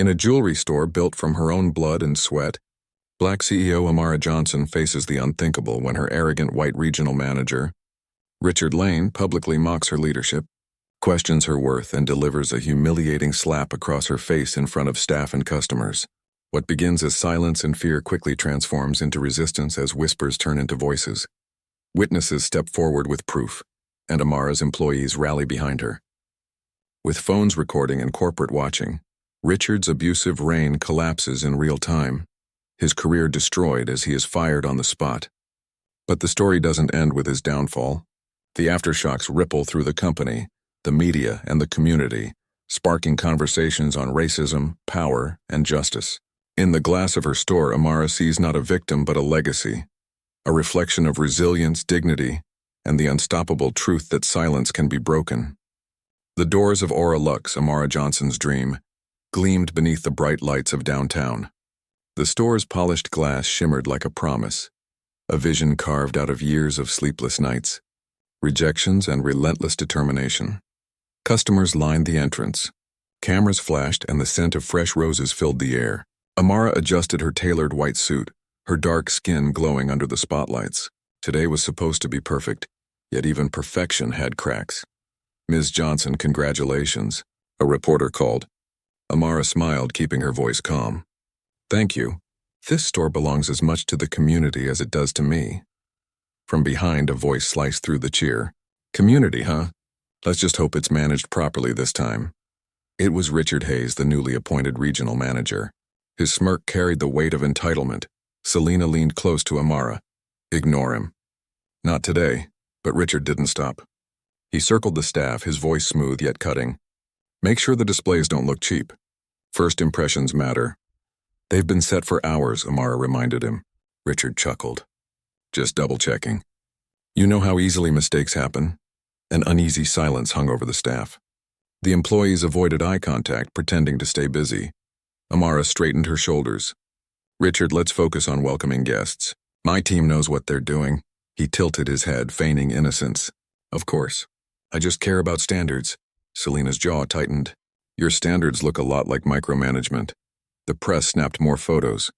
In a jewelry store built from her own blood and sweat, Black CEO Amara Johnson faces the unthinkable when her arrogant white regional manager, Richard Lane, publicly mocks her leadership, questions her worth, and delivers a humiliating slap across her face in front of staff and customers. What begins as silence and fear quickly transforms into resistance as whispers turn into voices. Witnesses step forward with proof, and Amara's employees rally behind her. With phones recording and corporate watching, Richard's abusive reign collapses in real time, his career destroyed as he is fired on the spot. But the story doesn't end with his downfall. The aftershocks ripple through the company, the media, and the community, sparking conversations on racism, power, and justice. In the glass of her store, Amara sees not a victim but a legacy, a reflection of resilience, dignity, and the unstoppable truth that silence can be broken. The doors of Aura Luxe, Amara Johnson's dream, gleamed beneath the bright lights of downtown. The store's polished glass shimmered like a promise, a vision carved out of years of sleepless nights, rejections, and relentless determination. Customers lined the entrance. Cameras flashed and the scent of fresh roses filled the air. Amara adjusted her tailored white suit, her dark skin glowing under the spotlights. Today was supposed to be perfect, yet even perfection had cracks. "Ms. Johnson, congratulations," a reporter called. Amara smiled, keeping her voice calm. "Thank you. This store belongs as much to the community as it does to me." From behind, a voice sliced through the cheer. "Community, huh? Let's just hope it's managed properly this time." It was Richard Hayes, the newly appointed regional manager. His smirk carried the weight of entitlement. Selena leaned close to Amara. "Ignore him." "Not today," but Richard didn't stop. He circled the staff, his voice smooth yet cutting. "Make sure the displays don't look cheap. First impressions matter." "They've been set for hours," Amara reminded him. Richard chuckled. "Just double-checking." "You know how easily mistakes happen." An uneasy silence hung over the staff. The employees avoided eye contact, pretending to stay busy. Amara straightened her shoulders. "Richard, let's focus on welcoming guests. My team knows what they're doing." He tilted his head, feigning innocence. "Of course. I just care about standards." Selena's jaw tightened. "Your standards look a lot like micromanagement." The press snapped more photos.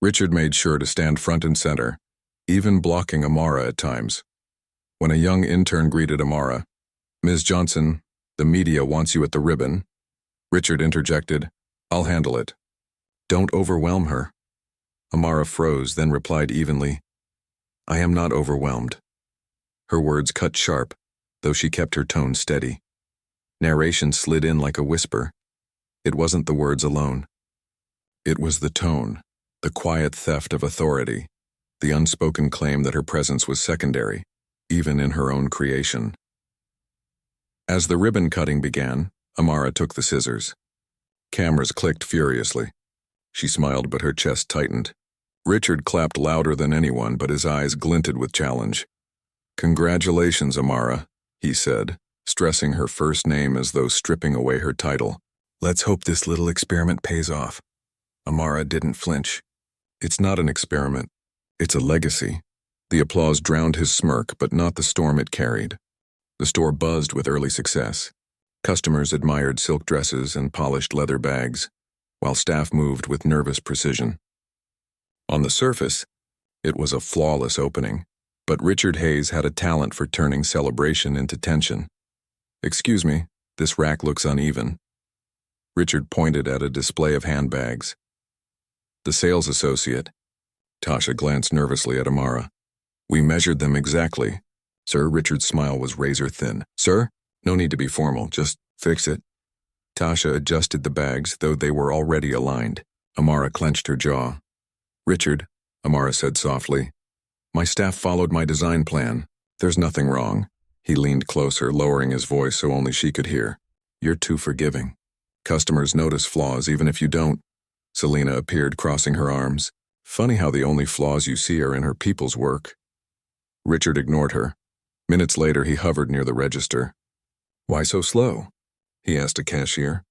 Richard made sure to stand front and center, even blocking Amara at times. When a young intern greeted Amara, "Ms. Johnson, the media wants you at the ribbon," Richard interjected, "I'll handle it." "Don't overwhelm her." Amara froze, then replied evenly, "I am not overwhelmed." Her words cut sharp, though she kept her tone steady. Narration slid in like a whisper. It wasn't the words alone. It was the tone, the quiet theft of authority, the unspoken claim that her presence was secondary, even in her own creation. As the ribbon cutting began, Amara took the scissors. Cameras clicked furiously. She smiled, but her chest tightened. Richard clapped louder than anyone, but his eyes glinted with challenge. "Congratulations, Amara," he said, stressing her first name as though stripping away her title. "Let's hope this little experiment pays off." Amara didn't flinch. "It's not an experiment. It's a legacy." The applause drowned his smirk, but not the storm it carried. The store buzzed with early success. Customers admired silk dresses and polished leather bags, while staff moved with nervous precision. On the surface, it was a flawless opening, but Richard Hayes had a talent for turning celebration into tension. "Excuse me, this rack looks uneven." Richard pointed at a display of handbags. "The sales associate." Tasha glanced nervously at Amara. "We measured them exactly." "Sir," Richard's smile was razor thin. "Sir? No need to be formal, just fix it." Tasha adjusted the bags, though they were already aligned. Amara clenched her jaw. "Richard," Amara said softly, "my staff followed my design plan. There's nothing wrong." He leaned closer, lowering his voice so only she could hear. "You're too forgiving. Customers notice flaws even if you don't." Selena appeared, crossing her arms. "Funny how the only flaws you see are in her people's work." Richard ignored her. Minutes later, he hovered near the register. "Why so slow?" he asked a cashier.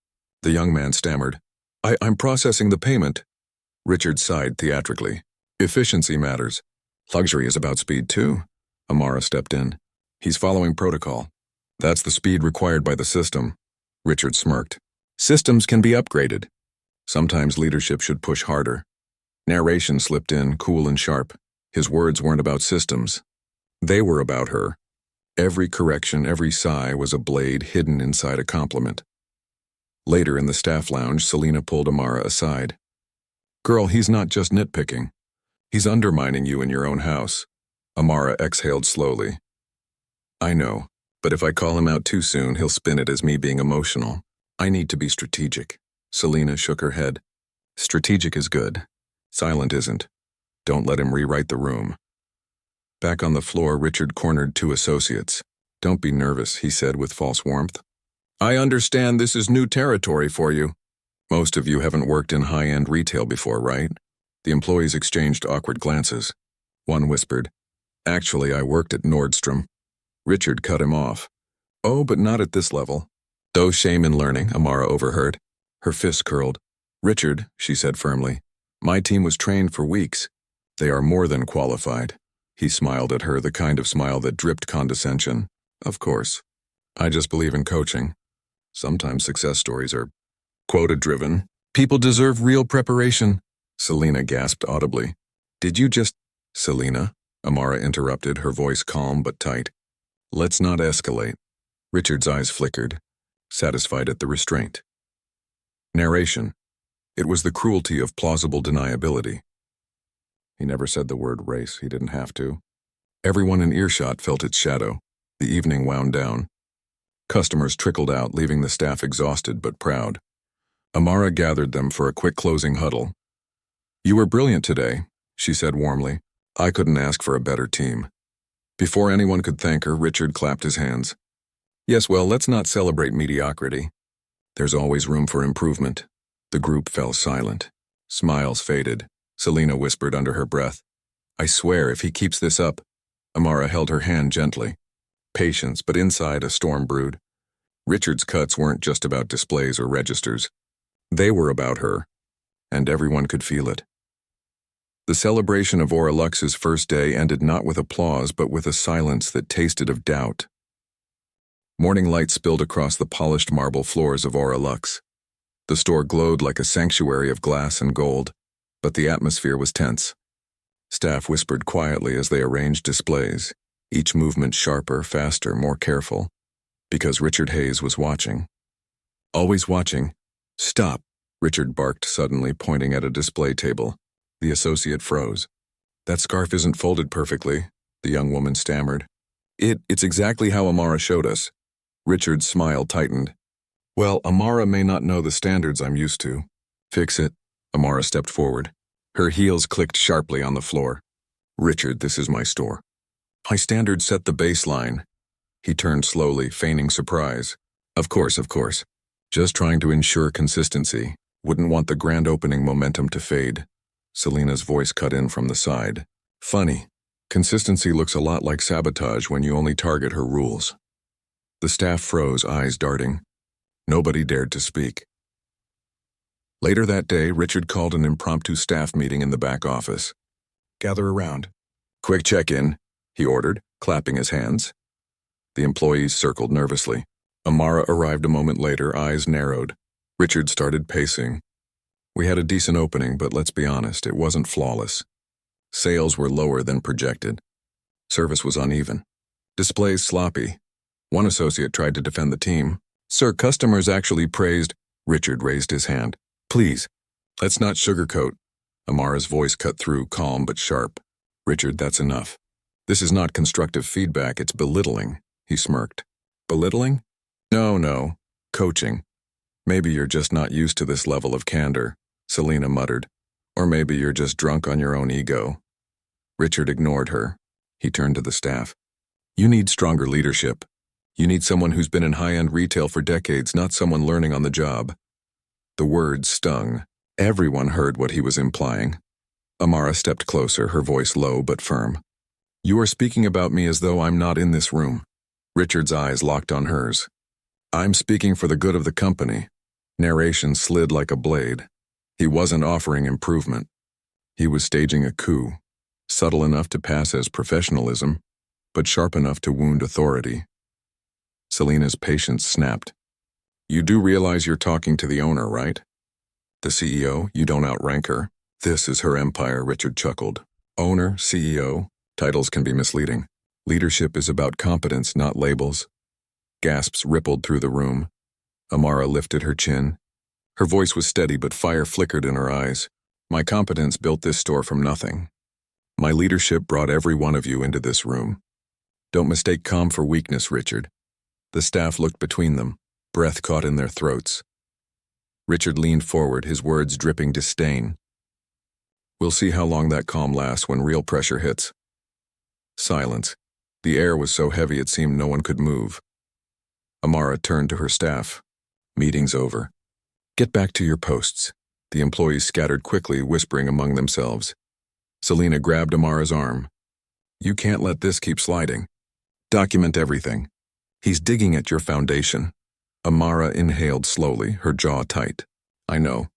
The young man stammered, I'm processing the payment." Richard sighed theatrically. "Efficiency matters. Luxury is about speed too." Amara stepped in. "He's following protocol." "That's the speed required by the system." Richard smirked. "Systems can be upgraded." Sometimes leadership should push harder. Narration slipped in, cool and sharp. His words weren't about systems. They were about her. Every correction, every sigh was a blade hidden inside a compliment. Later in the staff lounge, Selena pulled Amara aside. "Girl, he's not just nitpicking. He's undermining you in your own house." Amara exhaled slowly. "I know, but if I call him out too soon, he'll spin it as me being emotional. I need to be strategic." Selena shook her head. "Strategic is good. Silent isn't. Don't let him rewrite the room." Back on the floor, Richard cornered two associates. "Don't be nervous," he said with false warmth. "I understand this is new territory for you. Most of you haven't worked in high-end retail before, right?" The employees exchanged awkward glances. One whispered, "Actually, I worked at Nordstrom." Richard cut him off. "Oh, but not at this level." "No shame in learning," Amara overheard. Her fists curled. "Richard," she said firmly, "my team was trained for weeks. They are more than qualified." He smiled at her, the kind of smile that dripped condescension. "Of course. I just believe in coaching. Sometimes success stories are quota-driven. People deserve real preparation." Selena gasped audibly. "Did you just—" "Selena," Amara interrupted, her voice calm but tight. "Let's not escalate." Richard's eyes flickered, satisfied at the restraint. Narration. It was the cruelty of plausible deniability. He never said the word race, he didn't have to. Everyone in earshot felt its shadow. The evening wound down. Customers trickled out, leaving the staff exhausted but proud. Amara gathered them for a quick closing huddle. "You were brilliant today," she said warmly. "I couldn't ask for a better team." Before anyone could thank her, Richard clapped his hands. "Yes, well, let's not celebrate mediocrity. There's always room for improvement." The group fell silent. Smiles faded. Selena whispered under her breath, "I swear if he keeps this up." Amara held her hand gently. Patience, but inside a storm brewed. Richard's cuts weren't just about displays or registers. They were about her, and everyone could feel it. The celebration of Aura Lux's first day ended not with applause but with a silence that tasted of doubt. Morning light spilled across the polished marble floors of Aura Lux. The store glowed like a sanctuary of glass and gold, but the atmosphere was tense. Staff whispered quietly as they arranged displays, each movement sharper, faster, more careful, because Richard Hayes was watching. Always watching. "Stop," Richard barked suddenly, pointing at a display table. The associate froze. "That scarf isn't folded perfectly," the young woman stammered. It's exactly how Amara showed us." Richard's smile tightened. "Well, Amara may not know the standards I'm used to." "Fix it." Amara stepped forward. Her heels clicked sharply on the floor. "Richard, this is my store. My standards set the baseline." He turned slowly, feigning surprise. Of course. Just trying to ensure consistency. Wouldn't want the grand opening momentum to fade." Selena's voice cut in from the side. "Funny. Consistency looks a lot like sabotage when you only target her rules." The staff froze, eyes darting. Nobody dared to speak. Later that day, Richard called an impromptu staff meeting in the back office. "Gather around. Quick check-in," he ordered, clapping his hands. The employees circled nervously. Amara arrived a moment later, eyes narrowed. Richard started pacing. "We had a decent opening, but let's be honest, it wasn't flawless. Sales were lower than projected. Service was uneven. Displays sloppy. One associate tried to defend the team. Sir, customers actually praised—" Richard raised his hand. "Please, let's not sugarcoat." Amara's voice cut through, calm but sharp. "Richard, that's enough. This is not constructive feedback, it's belittling." He smirked. "Belittling? No. Coaching. Maybe you're just not used to this level of candor," Selena muttered. "Or maybe you're just drunk on your own ego." Richard ignored her. He turned to the staff. "You need stronger leadership. You need someone who's been in high-end retail for decades, not someone learning on the job." The words stung. Everyone heard what he was implying. Amara stepped closer, her voice low but firm. "You are speaking about me as though I'm not in this room." Richard's eyes locked on hers. "I'm speaking for the good of the company." Narration slid like a blade. He wasn't offering improvement. He was staging a coup, subtle enough to pass as professionalism, but sharp enough to wound authority. Selena's patience snapped. "You do realize you're talking to the owner, right?" The CEO, you don't outrank her. This is her empire, Richard chuckled. Owner, CEO, titles can be misleading. Leadership is about competence, not labels. Gasps rippled through the room. Amara lifted her chin. Her voice was steady, but fire flickered in her eyes. My competence built this store from nothing. My leadership brought every one of you into this room. Don't mistake calm for weakness, Richard. The staff looked between them, breath caught in their throats. Richard leaned forward, his words dripping disdain. We'll see how long that calm lasts when real pressure hits. Silence. The air was so heavy it seemed no one could move. Amara turned to her staff. Meeting's over. Get back to your posts. The employees scattered quickly, whispering among themselves. Selena grabbed Amara's arm. You can't let this keep sliding. Document everything. He's digging at your foundation. Amara inhaled slowly, her jaw tight. I know,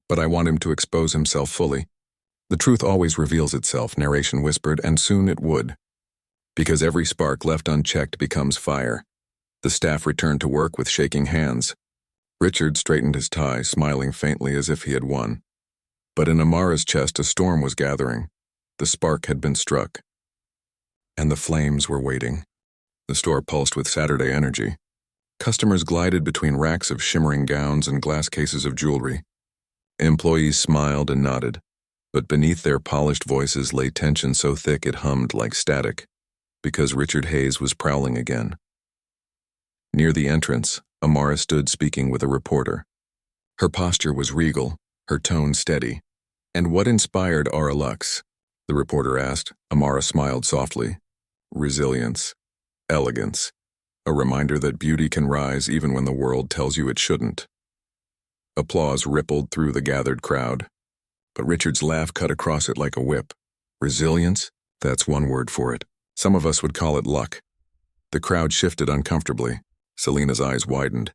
but I want him to expose himself fully. The truth always reveals itself, narration whispered, and soon it would. Because every spark left unchecked becomes fire. The staff returned to work with shaking hands. Richard straightened his tie, smiling faintly as if he had won. But in Amara's chest a storm was gathering. The spark had been struck. And the flames were waiting. The store pulsed with Saturday energy. Customers glided between racks of shimmering gowns and glass cases of jewelry. Employees smiled and nodded, but beneath their polished voices lay tension so thick it hummed like static, because Richard Hayes was prowling again. Near the entrance, Amara stood speaking with a reporter. Her posture was regal, her tone steady. And what inspired Aura Lux? The reporter asked. Amara smiled softly. Resilience. Elegance. A reminder that beauty can rise even when the world tells you it shouldn't. Applause rippled through the gathered crowd, but Richard's laugh cut across it like a whip. Resilience? That's one word for it. Some of us would call it luck. The crowd shifted uncomfortably. Selena's eyes widened.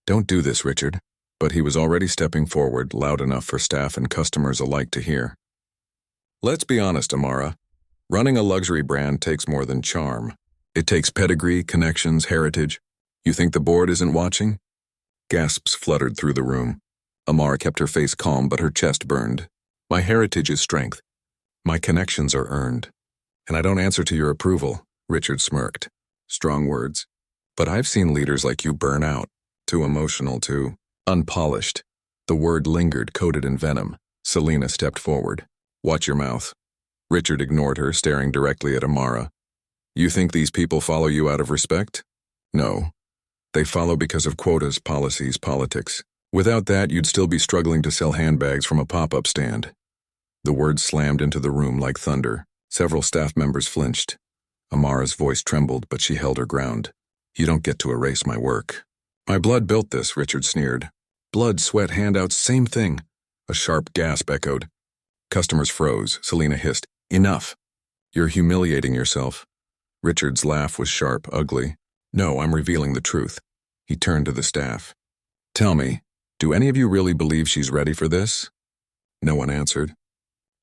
Don't do this, Richard. But he was already stepping forward, loud enough for staff and customers alike to hear. Let's be honest, Amara. Running a luxury brand takes more than charm. It takes pedigree, connections, heritage. You think the board isn't watching? Gasps fluttered through the room. Amara kept her face calm, but her chest burned. My heritage is strength. My connections are earned. And I don't answer to your approval, Richard smirked. Strong words. But I've seen leaders like you burn out. Too emotional, too unpolished. The word lingered, coated in venom. Selena stepped forward. Watch your mouth. Richard ignored her, staring directly at Amara. You think these people follow you out of respect? No. They follow because of quotas, policies, politics. Without that, you'd still be struggling to sell handbags from a pop-up stand. The words slammed into the room like thunder. Several staff members flinched. Amara's voice trembled, but she held her ground. You don't get to erase my work. My blood built this, Richard sneered. Blood, sweat, handouts, same thing. A sharp gasp echoed. Customers froze. Selena hissed. Enough. You're humiliating yourself. Richard's laugh was sharp, ugly. No, I'm revealing the truth. He turned to the staff. Tell me, do any of you really believe she's ready for this? No one answered.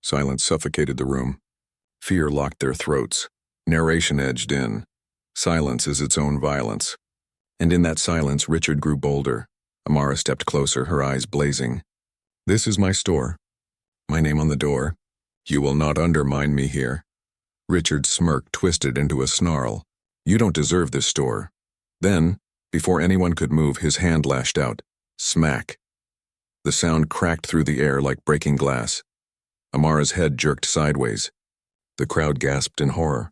Silence suffocated the room. Fear locked their throats. Narration edged in. Silence is its own violence. And in that silence, Richard grew bolder. Amara stepped closer, her eyes blazing. This is my store. My name on the door. You will not undermine me here. Richard's smirk twisted into a snarl. You don't deserve this store. Then, before anyone could move, his hand lashed out. Smack. The sound cracked through the air like breaking glass. Amara's head jerked sideways. The crowd gasped in horror.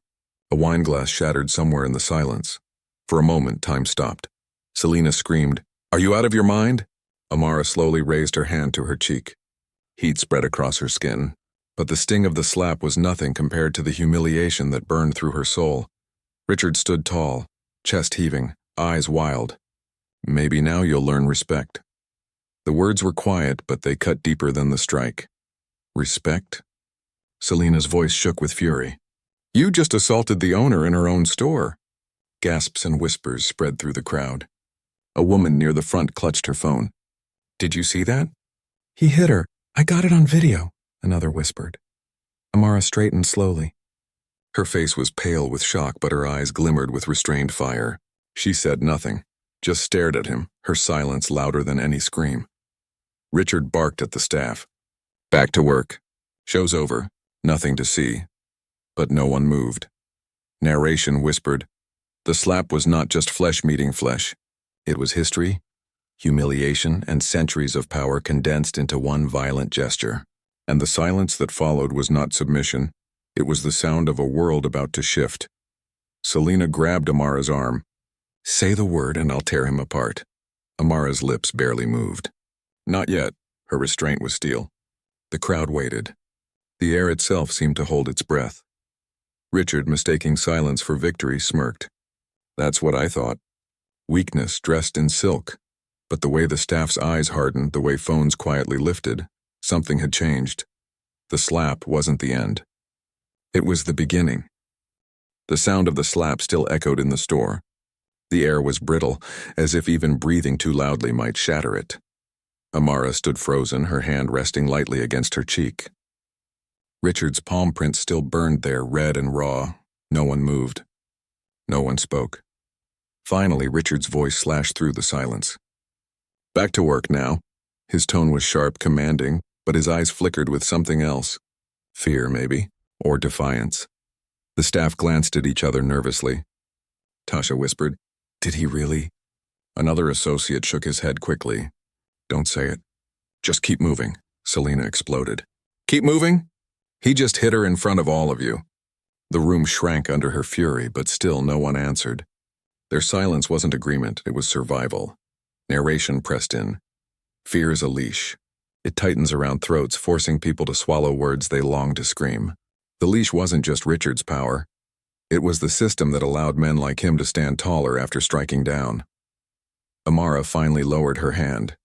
A wine glass shattered somewhere in the silence. For a moment, time stopped. Selena screamed, Are you out of your mind? Amara slowly raised her hand to her cheek. Heat spread across her skin. But the sting of the slap was nothing compared to the humiliation that burned through her soul. Richard stood tall, chest heaving, eyes wild. Maybe now you'll learn respect. The words were quiet, but they cut deeper than the strike. Respect? Selena's voice shook with fury. You just assaulted the owner in her own store. Gasps and whispers spread through the crowd. A woman near the front clutched her phone. Did you see that? He hit her. I got it on video. Another whispered. Amara straightened slowly. Her face was pale with shock, but her eyes glimmered with restrained fire. She said nothing, just stared at him, her silence louder than any scream. Richard barked at the staff. Back to work. Show's over. Nothing to see. But no one moved. Narration whispered. The slap was not just flesh meeting flesh. It was history, humiliation, and centuries of power condensed into one violent gesture. And the silence that followed was not submission. It was the sound of a world about to shift. Selina grabbed Amara's arm. Say the word and I'll tear him apart. Amara's lips barely moved. Not yet. Her restraint was steel. The crowd waited. The air itself seemed to hold its breath. Richard, mistaking silence for victory, smirked. That's what I thought. Weakness dressed in silk. But the way the staff's eyes hardened, the way phones quietly lifted, something had changed. The slap wasn't the end. It was the beginning. The sound of the slap still echoed in the store. The air was brittle, as if even breathing too loudly might shatter it. Amara stood frozen, her hand resting lightly against her cheek. Richard's palm print still burned there, red and raw. No one moved. No one spoke. Finally, Richard's voice slashed through the silence. Back to work now. His tone was sharp, commanding, but his eyes flickered with something else. Fear, maybe, or defiance. The staff glanced at each other nervously. Tasha whispered, Did he really? Another associate shook his head quickly. Don't say it. Just keep moving, Selina exploded. Keep moving? He just hit her in front of all of you. The room shrank under her fury, but still no one answered. Their silence wasn't agreement, it was survival. Narration pressed in. Fear is a leash. It tightens around throats, forcing people to swallow words they long to scream. The leash wasn't just Richard's power. It was the system that allowed men like him to stand taller after striking down. Amara finally lowered her hand.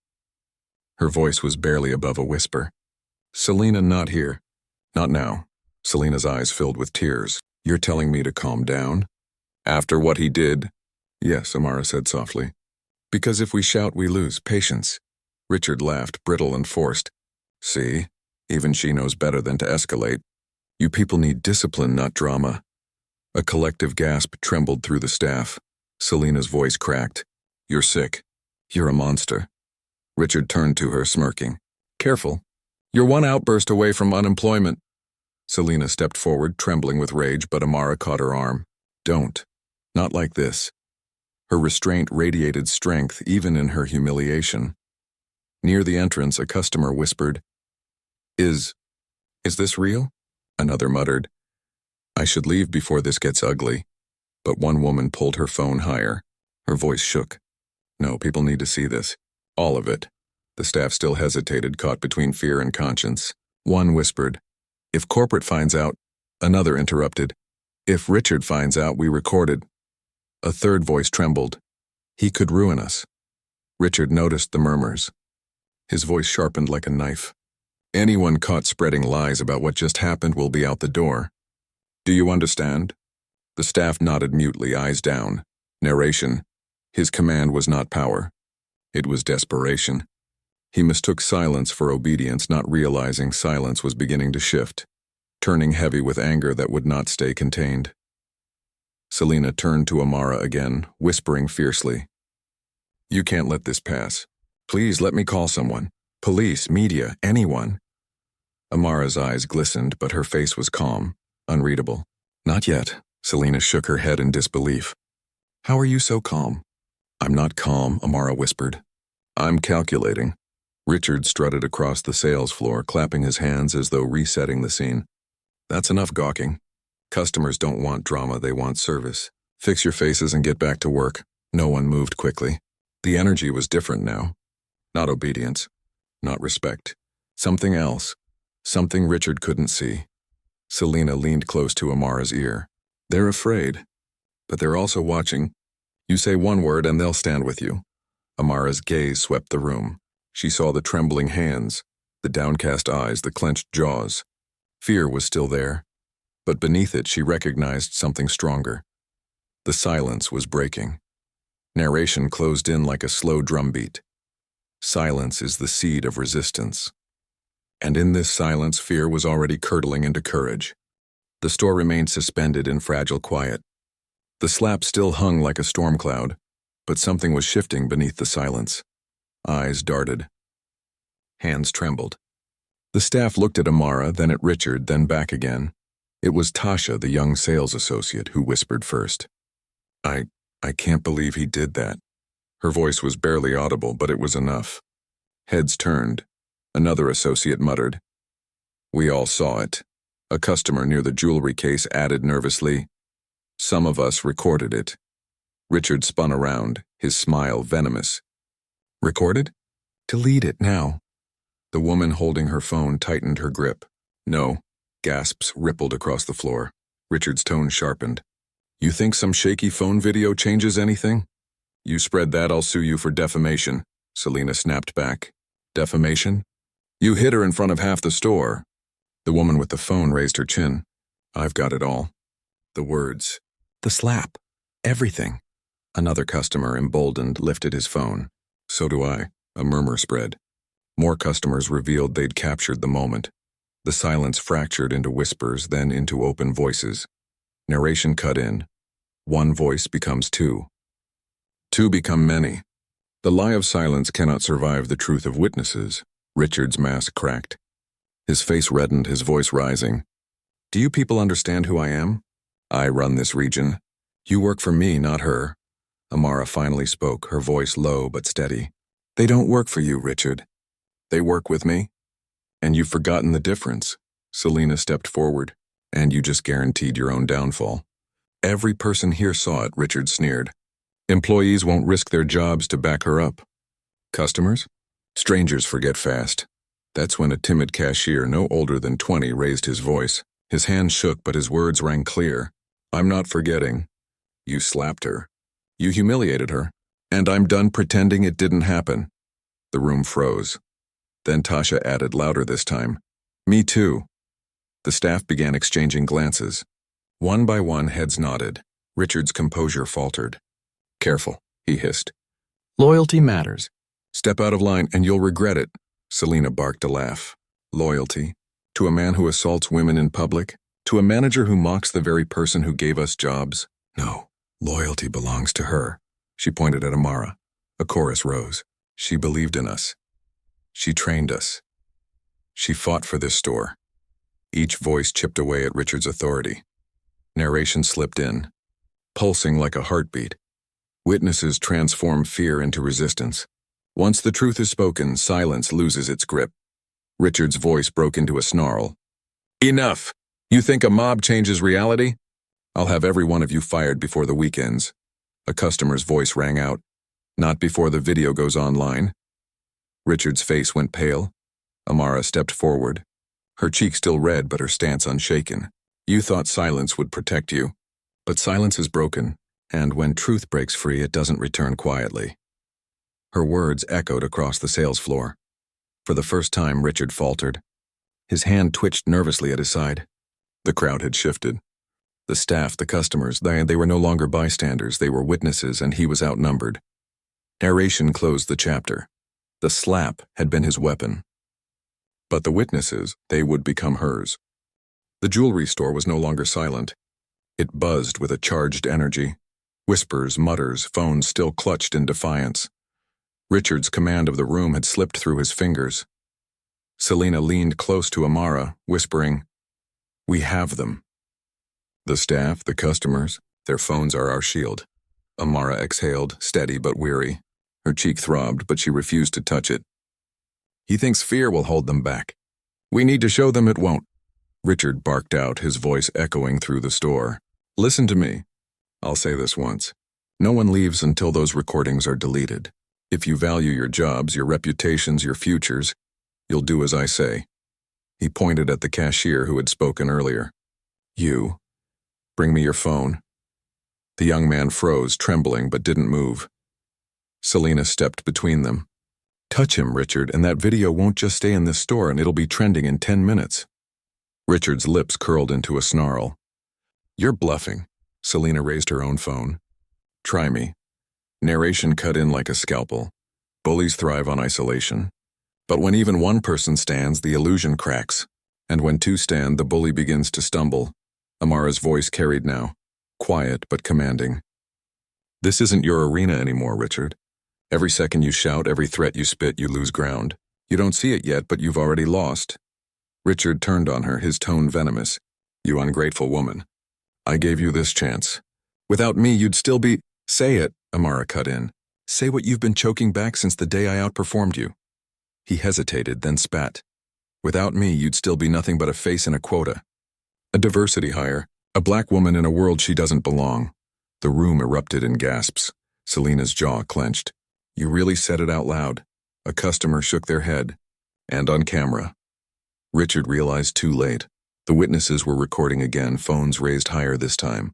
Her voice was barely above a whisper. Selina, not here. Not now. Selina's eyes filled with tears. You're telling me to calm down? After what he did? Yes, Amara said softly. Because if we shout, we lose patience. Richard laughed, brittle and forced. See, even she knows better than to escalate. You people need discipline, not drama. A collective gasp trembled through the staff. Selina's voice cracked. You're sick. You're a monster. Richard turned to her, smirking. Careful. You're one outburst away from unemployment. Selina stepped forward, trembling with rage, but Amara caught her arm. Don't. Not like this. Her restraint radiated strength even in her humiliation. Near the entrance, a customer whispered, Is this real? Another muttered, I should leave before this gets ugly. But one woman pulled her phone higher. Her voice shook. No, people need to see this. All of it. The staff still hesitated, caught between fear and conscience. One whispered, If corporate finds out. Another interrupted, If Richard finds out we recorded. A third voice trembled. He could ruin us. Richard noticed the murmurs. His voice sharpened like a knife. Anyone caught spreading lies about what just happened will be out the door. Do you understand? The staff nodded mutely, eyes down. Narration. His command was not power. It was desperation. He mistook silence for obedience, not realizing silence was beginning to shift, turning heavy with anger that would not stay contained. Selina turned to Amara again, whispering fiercely. You can't let this pass. Please let me call someone. Police, media, anyone. Amara's eyes glistened, but her face was calm, unreadable. Not yet. Selina shook her head in disbelief. How are you so calm? I'm not calm, Amara whispered. I'm calculating. Richard strutted across the sales floor, clapping his hands as though resetting the scene. That's enough gawking. Customers don't want drama, they want service. Fix your faces and get back to work. No one moved quickly. The energy was different now. Not obedience. Not respect. Something else. Something Richard couldn't see. Selina leaned close to Amara's ear. They're afraid. But they're also watching. You say one word and they'll stand with you. Amara's gaze swept the room. She saw the trembling hands, the downcast eyes, the clenched jaws. Fear was still there. But beneath it she recognized something stronger. The silence was breaking. Narration closed in like a slow drumbeat. Silence is the seed of resistance. And in this silence, fear was already curdling into courage. The store remained suspended in fragile quiet. The slap still hung like a storm cloud, but something was shifting beneath the silence. Eyes darted. Hands trembled. The staff looked at Amara, then at Richard, then back again. It was Tasha, the young sales associate, who whispered first. I can't believe he did that. Her voice was barely audible, but it was enough. Heads turned. Another associate muttered. We all saw it. A customer near the jewelry case added nervously. Some of us recorded it. Richard spun around, his smile venomous. Recorded? Delete it now. The woman holding her phone tightened her grip. No. Gasps rippled across the floor. Richard's tone sharpened. You think some shaky phone video changes anything? You spread that, I'll sue you for defamation, Selena snapped back. Defamation? You hit her in front of half the store. The woman with the phone raised her chin. I've got it all. The words. The slap. Everything. Another customer, emboldened, lifted his phone. So do I. A murmur spread. More customers revealed they'd captured the moment. The silence fractured into whispers, then into open voices. Narration cut in. One voice becomes two. Two become many. The lie of silence cannot survive the truth of witnesses. Richard's mask cracked. His face reddened, his voice rising. Do you people understand who I am? I run this region. You work for me, not her. Amara finally spoke, her voice low but steady. They don't work for you, Richard. They work with me. And you've forgotten the difference. Selena stepped forward. And you just guaranteed your own downfall. Every person here saw it, Richard sneered. Employees won't risk their jobs to back her up. Customers? Strangers forget fast. That's when a timid cashier no older than 20 raised his voice. His hand shook, but his words rang clear. I'm not forgetting. You slapped her. You humiliated her. And I'm done pretending it didn't happen. The room froze. Then Tasha added louder this time. Me too. The staff began exchanging glances. One by one, heads nodded. Richard's composure faltered. Careful, he hissed. Loyalty matters. Step out of line and you'll regret it. Selena barked a laugh. Loyalty? To a man who assaults women in public? To a manager who mocks the very person who gave us jobs? No, loyalty belongs to her. She pointed at Amara. A chorus rose. She believed in us. She trained us. She fought for this store. Each voice chipped away at Richard's authority. Narration slipped in, pulsing like a heartbeat. Witnesses transform fear into resistance. Once the truth is spoken, silence loses its grip. Richard's voice broke into a snarl. Enough! You think a mob changes reality? I'll have every one of you fired before the weekends. A customer's voice rang out. Not before the video goes online. Richard's face went pale. Amara stepped forward. Her cheek still red, but her stance unshaken. You thought silence would protect you. But silence is broken, and when truth breaks free, it doesn't return quietly. Her words echoed across the sales floor. For the first time, Richard faltered. His hand twitched nervously at his side. The crowd had shifted. The staff, the customers, they were no longer bystanders, they were witnesses, and he was outnumbered. Narration closed the chapter. The slap had been his weapon. But the witnesses, they would become hers. The jewelry store was no longer silent. It buzzed with a charged energy. Whispers, mutters, phones still clutched in defiance. Richard's command of the room had slipped through his fingers. Selena leaned close to Amara, whispering, We have them. The staff, the customers, their phones are our shield. Amara exhaled, steady but weary. Her cheek throbbed, but she refused to touch it. He thinks fear will hold them back. We need to show them it won't. Richard barked out, his voice echoing through the store. Listen to me. I'll say this once. No one leaves until those recordings are deleted. If you value your jobs, your reputations, your futures, you'll do as I say. He pointed at the cashier who had spoken earlier. You. Bring me your phone. The young man froze, trembling, but didn't move. Selena stepped between them. Touch him, Richard, and that video won't just stay in this store, and it'll be trending in 10 minutes. Richard's lips curled into a snarl. You're bluffing. Selena raised her own phone. Try me. Narration cut in like a scalpel. Bullies thrive on isolation. But when even one person stands, the illusion cracks. And when two stand, the bully begins to stumble. Amara's voice carried now, quiet but commanding. This isn't your arena anymore, Richard. Every second you shout, every threat you spit, you lose ground. You don't see it yet, but you've already lost. Richard turned on her, his tone venomous. You ungrateful woman. I gave you this chance. Without me, you'd still be— Say it, Amara cut in. Say what you've been choking back since the day I outperformed you. He hesitated, then spat. Without me, you'd still be nothing but a face in a quota. A diversity hire. A black woman in a world she doesn't belong. The room erupted in gasps. Selena's jaw clenched. You really said it out loud. A customer shook their head. And on camera. Richard realized too late. The witnesses were recording again, phones raised higher this time.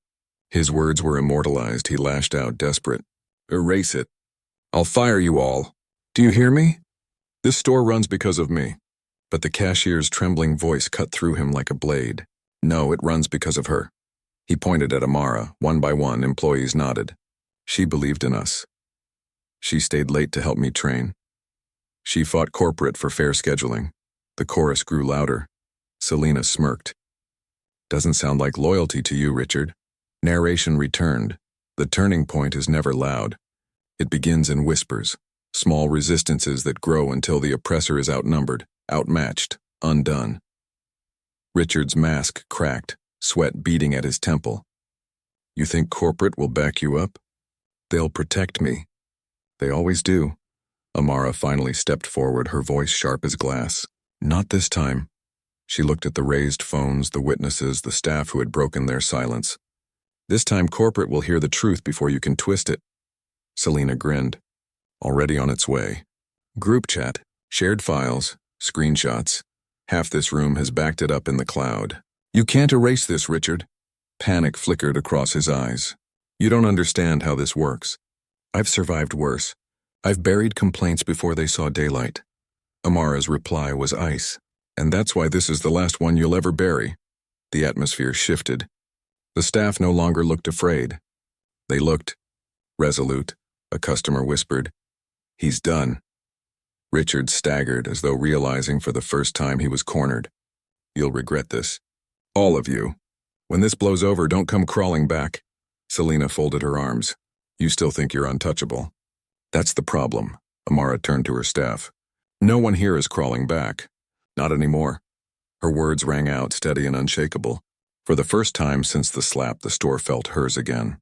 His words were immortalized. He lashed out, desperate. Erase it. I'll fire you all. Do you hear me? This store runs because of me. But the cashier's trembling voice cut through him like a blade. No, it runs because of her. He pointed at Amara. One by one, employees nodded. She believed in us. She stayed late to help me train. She fought corporate for fair scheduling. The chorus grew louder. Selena smirked. Doesn't sound like loyalty to you, Richard. Narration returned. The turning point is never loud. It begins in whispers, small resistances that grow until the oppressor is outnumbered, outmatched, undone. Richard's mask cracked, sweat beating at his temple. You think corporate will back you up? They'll protect me. They always do. Amara finally stepped forward, her voice sharp as glass. Not this time. She looked at the raised phones, the witnesses, the staff who had broken their silence. This time corporate will hear the truth before you can twist it. Selena grinned. Already on its way. Group chat, shared files, screenshots. Half this room has backed it up in the cloud. You can't erase this, Richard. Panic flickered across his eyes. You don't understand how this works. I've survived worse. I've buried complaints before they saw daylight. Amara's reply was ice. And that's why this is the last one you'll ever bury. The atmosphere shifted. The staff no longer looked afraid. They looked resolute. A customer whispered, He's done. Richard staggered as though realizing for the first time he was cornered. You'll regret this. All of you. When this blows over, don't come crawling back. Selena folded her arms. You still think you're untouchable. That's the problem. Amara turned to her staff. No one here is crawling back. Not anymore. Her words rang out, steady and unshakable. For the first time since the slap, the store felt hers again.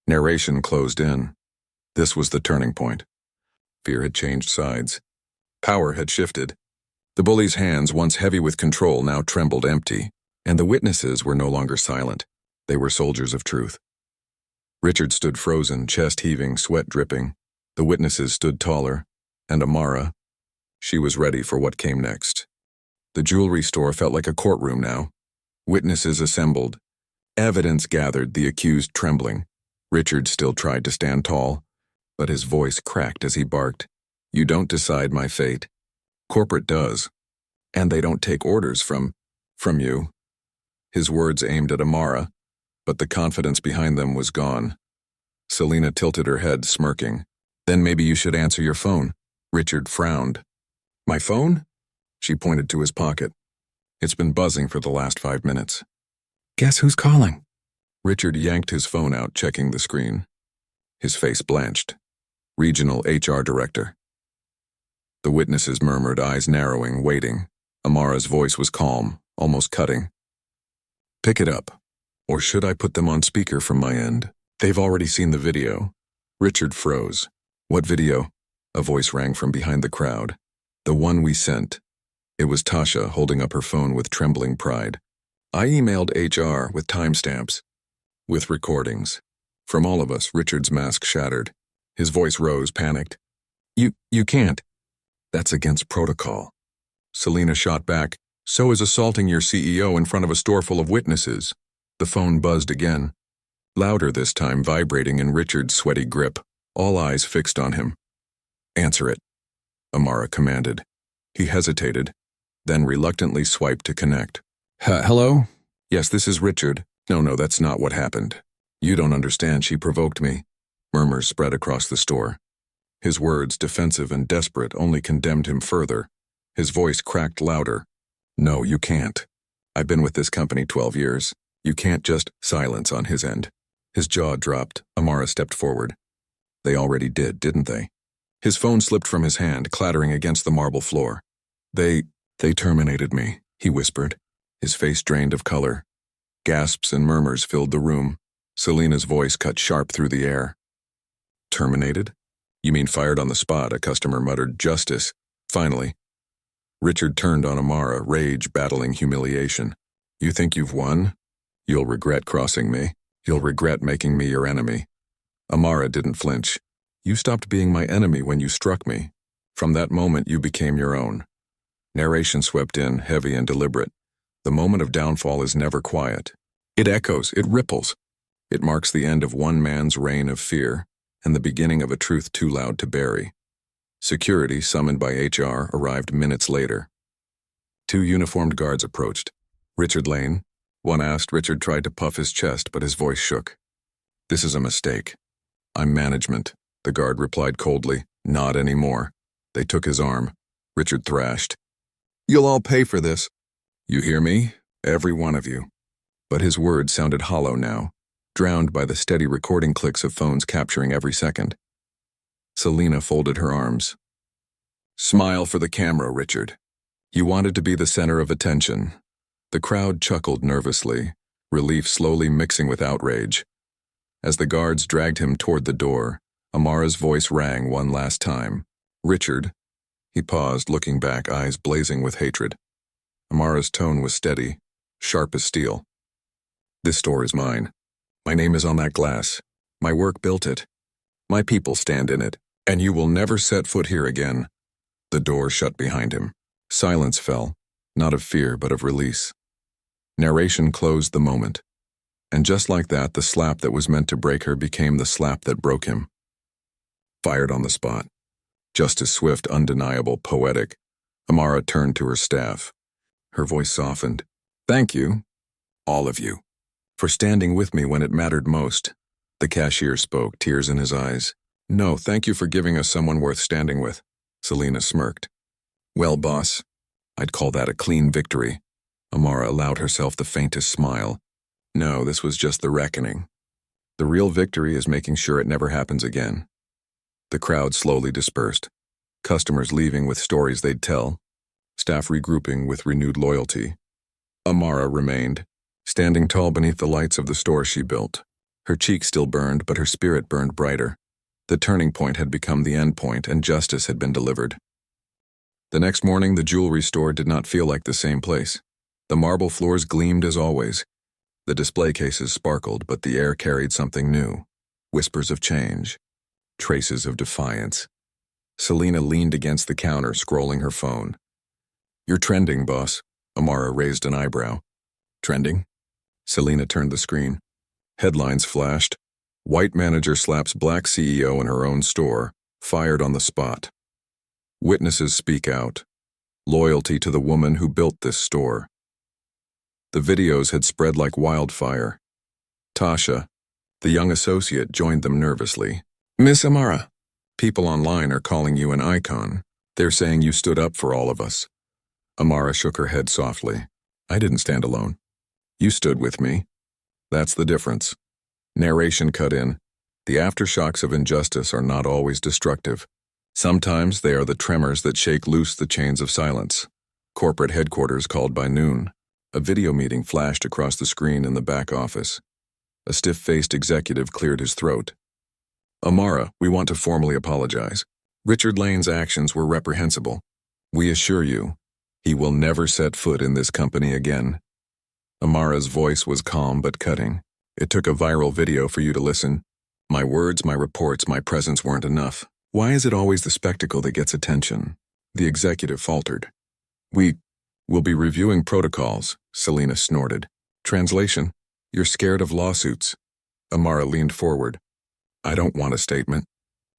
Narration closed in. This was the turning point. Fear had changed sides. Power had shifted. The bully's hands, once heavy with control, now trembled empty, and the witnesses were no longer silent. They were soldiers of truth. Richard stood frozen, chest heaving, sweat dripping. The witnesses stood taller, and Amara, she was ready for what came next. The jewelry store felt like a courtroom now. Witnesses assembled. Evidence gathered, the accused trembling. Richard still tried to stand tall, but his voice cracked as he barked. You don't decide my fate. Corporate does. And they don't take orders from you. His words aimed at Amara, but the confidence behind them was gone. Selena tilted her head, smirking. Then maybe you should answer your phone. Richard frowned. My phone? She pointed to his pocket. It's been buzzing for the last 5 minutes. Guess who's calling? Richard yanked his phone out, checking the screen. His face blanched. Regional HR Director. The witnesses murmured, eyes narrowing, waiting. Amara's voice was calm, almost cutting. Pick it up. Or should I put them on speaker from my end? They've already seen the video. Richard froze. What video? A voice rang from behind the crowd. The one we sent. It was Tasha holding up her phone with trembling pride. I emailed HR with timestamps. With recordings. From all of us, Richard's mask shattered. His voice rose, panicked. You can't. That's against protocol. Selena shot back. So is assaulting your CEO in front of a store full of witnesses. The phone buzzed again. Louder this time, vibrating in Richard's sweaty grip. All eyes fixed on him. Answer it, Amara commanded. He hesitated, then reluctantly swiped to connect. Hello? Yes, this is Richard. No, that's not what happened. You don't understand, she provoked me. Murmurs spread across the store. His words, defensive and desperate, only condemned him further. His voice cracked louder. No, you can't. I've been with this company 12 years. You can't just— Silence on his end. His jaw dropped. Amara stepped forward. They already did, didn't they? His phone slipped from his hand, clattering against the marble floor. They, they terminated me, he whispered, his face drained of color. Gasps and murmurs filled the room. Selena's voice cut sharp through the air. Terminated? You mean fired on the spot, a customer muttered. Justice. Finally. Richard turned on Amara, rage battling humiliation. You think you've won? You'll regret crossing me. You'll regret making me your enemy. Amara didn't flinch. You stopped being my enemy when you struck me. From that moment you became your own. Narration swept in, heavy and deliberate. The moment of downfall is never quiet. It echoes, it ripples. It marks the end of one man's reign of fear and the beginning of a truth too loud to bury. Security, summoned by HR, arrived minutes later. 2 uniformed guards approached. Richard Lane? One asked. Richard tried to puff his chest, but his voice shook. This is a mistake. I'm management, the guard replied coldly. Not anymore. They took his arm. Richard thrashed. You'll all pay for this. You hear me? Every one of you. But his words sounded hollow now, drowned by the steady recording clicks of phones capturing every second. Selena folded her arms. Smile for the camera, Richard. You wanted to be the center of attention. The crowd chuckled nervously, relief slowly mixing with outrage. As the guards dragged him toward the door, Amara's voice rang one last time. Richard. He paused, looking back, eyes blazing with hatred. Amara's tone was steady, sharp as steel. This store is mine. My name is on that glass. My work built it. My people stand in it, and you will never set foot here again. The door shut behind him. Silence fell, not of fear but of release. Narration closed the moment. And just like that, the slap that was meant to break her became the slap that broke him. Fired on the spot. Just as swift, undeniable, poetic. Amara turned to her staff. Her voice softened. Thank you, all of you, for standing with me when it mattered most. The cashier spoke, tears in his eyes. No, thank you for giving us someone worth standing with. Selena smirked. Well, boss, I'd call that a clean victory. Amara allowed herself the faintest smile. No, this was just the reckoning. The real victory is making sure it never happens again. The crowd slowly dispersed. Customers leaving with stories they'd tell. Staff regrouping with renewed loyalty. Amara remained, standing tall beneath the lights of the store she built. Her cheek still burned, but her spirit burned brighter. The turning point had become the end point, and justice had been delivered. The next morning, the jewelry store did not feel like the same place. The marble floors gleamed as always. The display cases sparkled, but the air carried something new. Whispers of change. Traces of defiance. Selena leaned against the counter, scrolling her phone. You're trending, boss. Amara raised an eyebrow. Trending? Selena turned the screen. Headlines flashed. White manager slaps black CEO in her own store, fired on the spot. Witnesses speak out. Loyalty to the woman who built this store. The videos had spread like wildfire. Tasha, the young associate, joined them nervously. Miss Amara, people online are calling you an icon. They're saying you stood up for all of us. Amara shook her head softly. I didn't stand alone. You stood with me. That's the difference. Narration cut in. The aftershocks of injustice are not always destructive. Sometimes they are the tremors that shake loose the chains of silence. Corporate headquarters called by noon. A video meeting flashed across the screen in the back office. A stiff-faced executive cleared his throat. Amara, we want to formally apologize. Richard Lane's actions were reprehensible. We assure you, he will never set foot in this company again. Amara's voice was calm but cutting. It took a viral video for you to listen. My words, my reports, my presence weren't enough. Why is it always the spectacle that gets attention? The executive faltered. We'll be reviewing protocols, Selena snorted. Translation, you're scared of lawsuits. Amara leaned forward. I don't want a statement.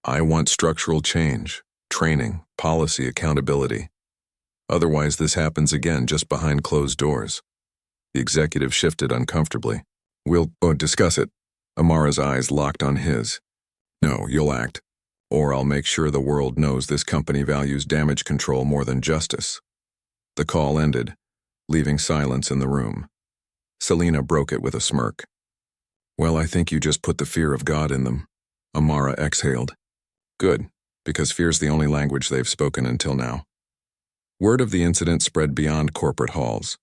I want structural change, training, policy, accountability. Otherwise, this happens again just behind closed doors. The executive shifted uncomfortably. We'll discuss it. Amara's eyes locked on his. No, you'll act. Or I'll make sure the world knows this company values damage control more than justice. The call ended, leaving silence in the room. Selena broke it with a smirk. Well, I think you just put the fear of God in them. Amara exhaled. Good, because fear's the only language they've spoken until now. Word of the incident spread beyond corporate halls.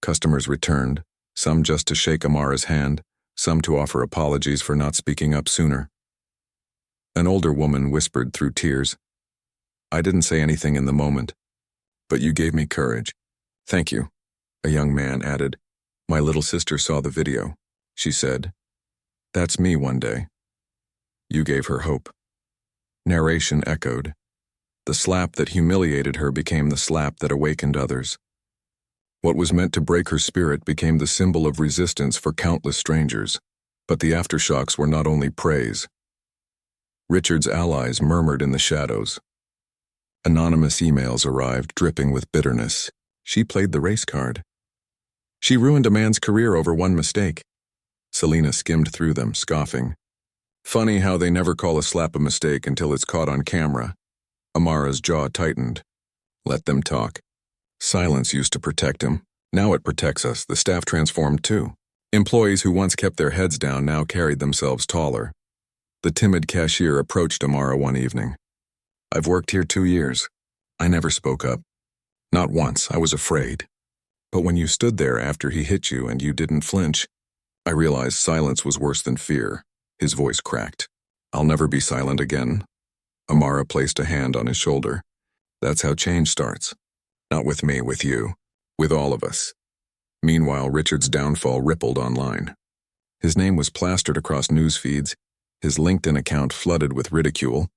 Customers returned, some just to shake Amara's hand, some to offer apologies for not speaking up sooner. An older woman whispered through tears, "I didn't say anything in the moment, but you gave me courage." "Thank you," a young man added. "My little sister saw the video," she said. "That's me one day." You gave her hope. Narration echoed. The slap that humiliated her became the slap that awakened others. What was meant to break her spirit became the symbol of resistance for countless strangers, but the aftershocks were not only praise. Richard's allies murmured in the shadows. Anonymous emails arrived, dripping with bitterness. She played the race card. She ruined a man's career over one mistake. Selena skimmed through them, scoffing. Funny how they never call a slap a mistake until it's caught on camera. Amara's jaw tightened. Let them talk. Silence used to protect him. Now it protects us. The staff transformed too. Employees who once kept their heads down now carried themselves taller. The timid cashier approached Amara one evening. "I've worked here 2 years. I never spoke up. Not once. I was afraid. But when you stood there after he hit you and you didn't flinch, I realized silence was worse than fear." His voice cracked. "I'll never be silent again." Amara placed a hand on his shoulder. "That's how change starts. Not with me, with you. With all of us." Meanwhile, Richard's downfall rippled online. His name was plastered across news feeds, his LinkedIn account flooded with ridicule,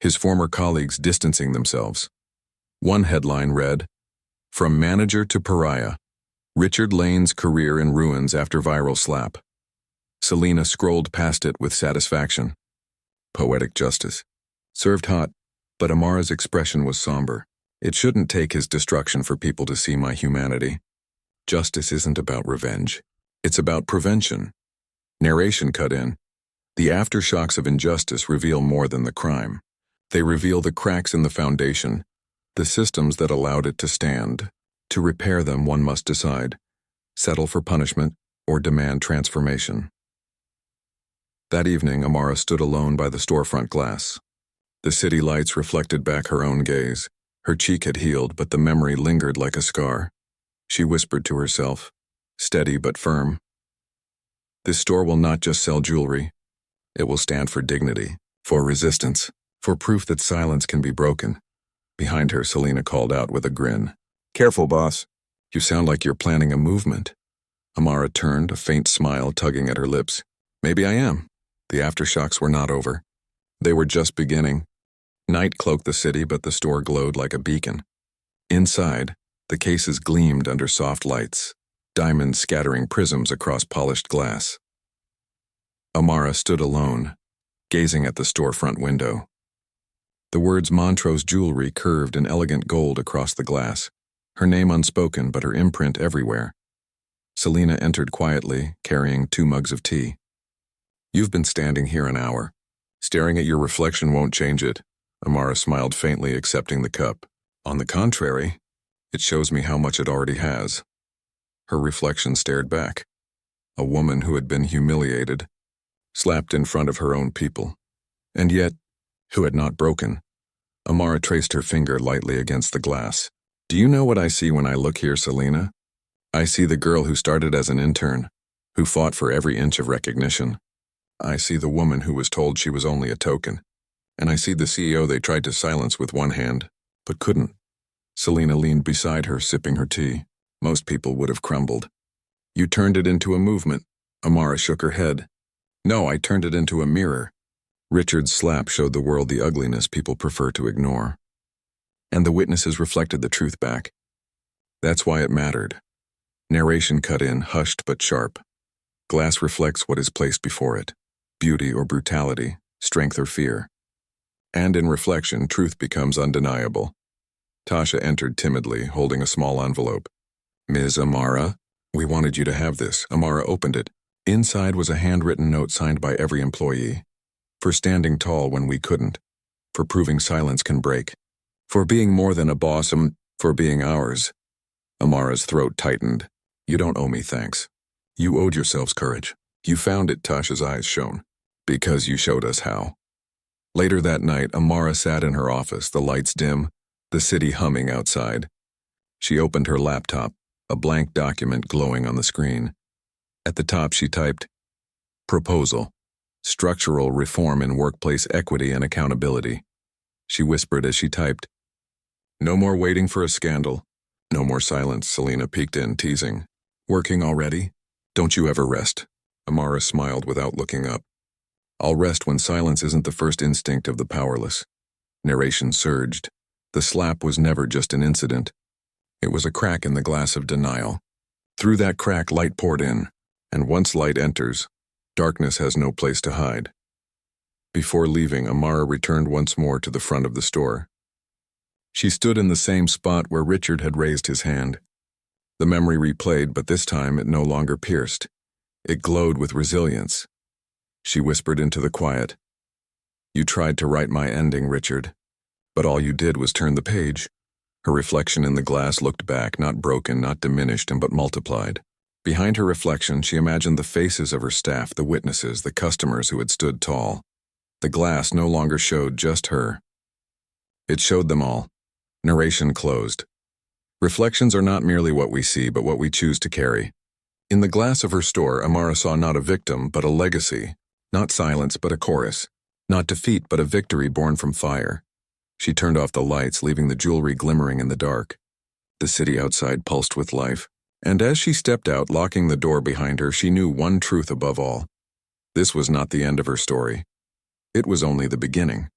his former colleagues distancing themselves. One headline read, "From manager to pariah, Richard Lane's career in ruins after viral slap." Selena scrolled past it with satisfaction. Poetic justice. Served hot, but Amara's expression was somber. "It shouldn't take his destruction for people to see my humanity. Justice isn't about revenge. It's about prevention." Narration cut in. The aftershocks of injustice reveal more than the crime. They reveal the cracks in the foundation, the systems that allowed it to stand. To repair them, one must decide: settle for punishment or demand transformation. That evening, Amara stood alone by the storefront glass. The city lights reflected back her own gaze. Her cheek had healed, but the memory lingered like a scar. She whispered to herself, steady but firm, "This store will not just sell jewelry. It will stand for dignity, for resistance, for proof that silence can be broken." Behind her, Selena called out with a grin, "Careful, boss. You sound like you're planning a movement." Amara turned, a faint smile tugging at her lips. "Maybe I am." The aftershocks were not over. They were just beginning. Night cloaked the city, but the store glowed like a beacon. Inside, the cases gleamed under soft lights, diamonds scattering prisms across polished glass. Amara stood alone, gazing at the storefront window. The words Montrose Jewelry curved in elegant gold across the glass, her name unspoken but her imprint everywhere. Selena entered quietly, carrying 2 mugs of tea. "You've been standing here an hour. Staring at your reflection won't change it." Amara smiled faintly, accepting the cup. "On the contrary, it shows me how much it already has." Her reflection stared back. A woman who had been humiliated, slapped in front of her own people, and yet, who had not broken. Amara traced her finger lightly against the glass. "Do you know what I see when I look here, Selena? I see the girl who started as an intern, who fought for every inch of recognition. I see the woman who was told she was only a token. And I see the CEO they tried to silence with one hand, but couldn't." Selena leaned beside her, sipping her tea. Most people would have crumbled. "You turned it into a movement." Amara shook her head. "No, I turned it into a mirror." Richard's slap showed the world the ugliness people prefer to ignore. And the witnesses reflected the truth back. That's why it mattered. Narration cut in, hushed but sharp. Glass reflects what is placed before it: beauty or brutality, strength or fear. And in reflection, truth becomes undeniable. Tasha entered timidly, holding a small envelope. "Ms. Amara, we wanted you to have this." Amara opened it. Inside was a handwritten note signed by every employee. "For standing tall when we couldn't. For proving silence can break. For being more than a boss, for being ours." Amara's throat tightened. "You don't owe me thanks. You owed yourselves courage. You found it," Tasha's eyes shone. "Because you showed us how." Later that night, Amara sat in her office, the lights dim, the city humming outside. She opened her laptop, a blank document glowing on the screen. At the top she typed, "Proposal. Structural reform in workplace equity and accountability." She whispered as she typed, "No more waiting for a scandal. No more silence." Selena peeked in, teasing. "Working already? Don't you ever rest?" Amara smiled without looking up. "I'll rest when silence isn't the first instinct of the powerless." Narration surged. The slap was never just an incident. It was a crack in the glass of denial. Through that crack, light poured in, and once light enters, darkness has no place to hide. Before leaving, Amara returned once more to the front of the store. She stood in the same spot where Richard had raised his hand. The memory replayed, but this time it no longer pierced. It glowed with resilience. She whispered into the quiet, "You tried to write my ending, Richard, but all you did was turn the page." Her reflection in the glass looked back, not broken, not diminished, but multiplied. Behind her reflection, she imagined the faces of her staff, the witnesses, the customers who had stood tall. The glass no longer showed just her. It showed them all. Narration closed. Reflections are not merely what we see, but what we choose to carry. In the glass of her store, Amara saw not a victim, but a legacy. Not silence, but a chorus. Not defeat, but a victory born from fire. She turned off the lights, leaving the jewelry glimmering in the dark. The city outside pulsed with life. And as she stepped out, locking the door behind her, she knew one truth above all. This was not the end of her story. It was only the beginning.